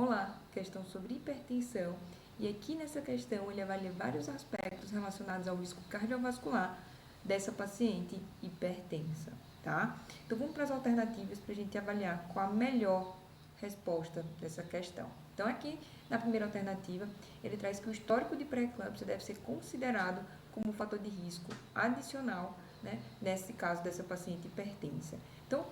Olá, questão sobre hipertensão. E aqui nessa questão ele avalia vários aspectos relacionados ao risco cardiovascular dessa paciente hipertensa, tá? Então vamos para as alternativas para a gente avaliar qual a melhor resposta dessa questão. Então aqui na primeira alternativa ele traz que o histórico de pré-eclâmpsia deve ser considerado como um fator de risco adicional, né, nesse caso dessa paciente hipertensa. Então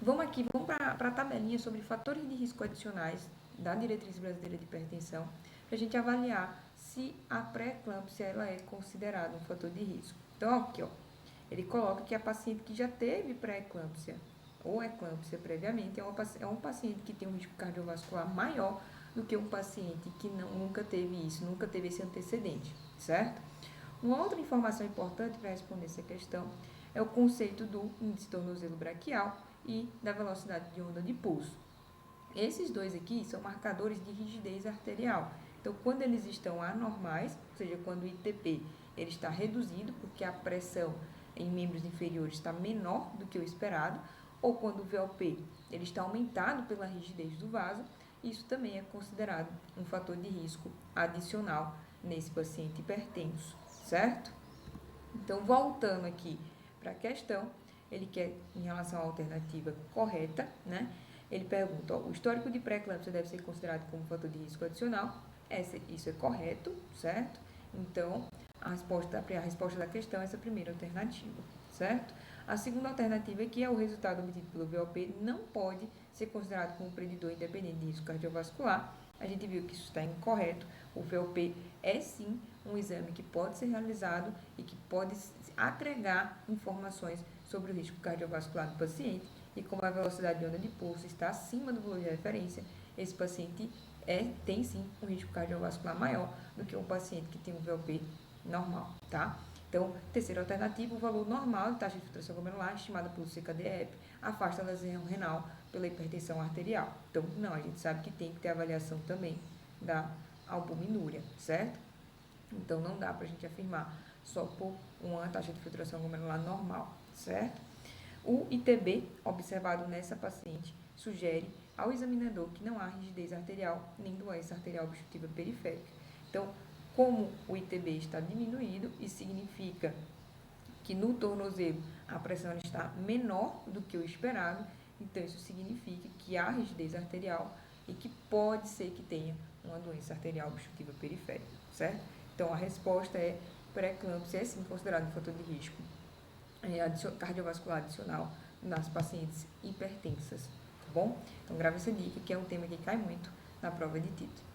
vamos para a tabelinha sobre fatores de risco adicionais da Diretriz Brasileira de Hipertensão, para a gente avaliar se a pré-eclâmpsia ela é considerada um fator de risco. Então, aqui, ó, ele coloca que a paciente que já teve pré-eclâmpsia ou eclâmpsia previamente é um paciente que tem um risco cardiovascular maior do que um paciente que nunca teve isso, nunca teve esse antecedente, certo? Uma outra informação importante para responder essa questão é o conceito do índice tornozelo braquial e da velocidade de onda de pulso. Esses dois aqui são marcadores de rigidez arterial. Então, quando eles estão anormais, ou seja, quando o ITP ele está reduzido, porque a pressão em membros inferiores está menor do que o esperado, ou quando o VLP ele está aumentado pela rigidez do vaso, isso também é considerado um fator de risco adicional nesse paciente hipertenso, certo? Então, voltando aqui para a questão, ele quer, em relação à alternativa correta, né? Ele pergunta, ó, o histórico de pré-eclâmpsia deve ser considerado como fator de risco adicional. Isso é correto, certo? Então, a resposta da questão é essa primeira alternativa, certo? A segunda alternativa é que o resultado obtido pelo VLP não pode ser considerado como predidor independente de risco cardiovascular. A gente viu que isso está incorreto. O VLP é sim um exame que pode ser realizado e que pode agregar informações sobre o risco cardiovascular do paciente, e como a velocidade de onda de pulso está acima do valor de referência, esse paciente tem sim um risco cardiovascular maior do que um paciente que tem um VLP normal, tá? Então, terceira alternativa, o valor normal de taxa de filtração glomerular estimada pelo CKD-EPI afasta a lesão renal pela hipertensão arterial. Então, não, a gente sabe que tem que ter avaliação também da albuminúria, certo? Então, não dá para a gente afirmar só por uma taxa de filtração glomerular normal, certo? O ITB observado nessa paciente sugere ao examinador que não há rigidez arterial nem doença arterial obstrutiva periférica. Então, como o ITB está diminuído, isso significa que no tornozelo a pressão está menor do que o esperado, então isso significa que há rigidez arterial e que pode ser que tenha uma doença arterial obstrutiva periférica, certo? Então, a resposta é pré-eclâmpsia é sim considerado um fator de risco cardiovascular adicional nas pacientes hipertensas, tá bom? Então, grave essa dica, que é um tema que cai muito na prova de título.